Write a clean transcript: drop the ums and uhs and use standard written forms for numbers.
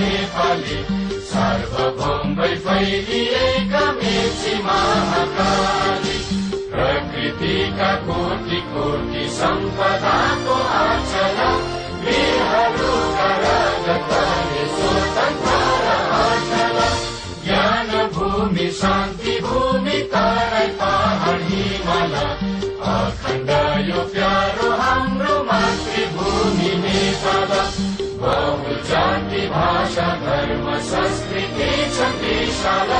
नेपाली सार्वभौम फैलिएका मेची महाकाली प्रकृतिका कोटि कोटि सम्पदाको आचला वीरहरूका राजत्वले स्वतन्त्र र अचला ज्ञान भूमि शान्ति भूमि तराई पहाड हिमाल अखण्ड यो प्यारो हाम्रो मातृभूमि नेपाल बहु जाति भाषा धर्म संस्कृति छ विशाल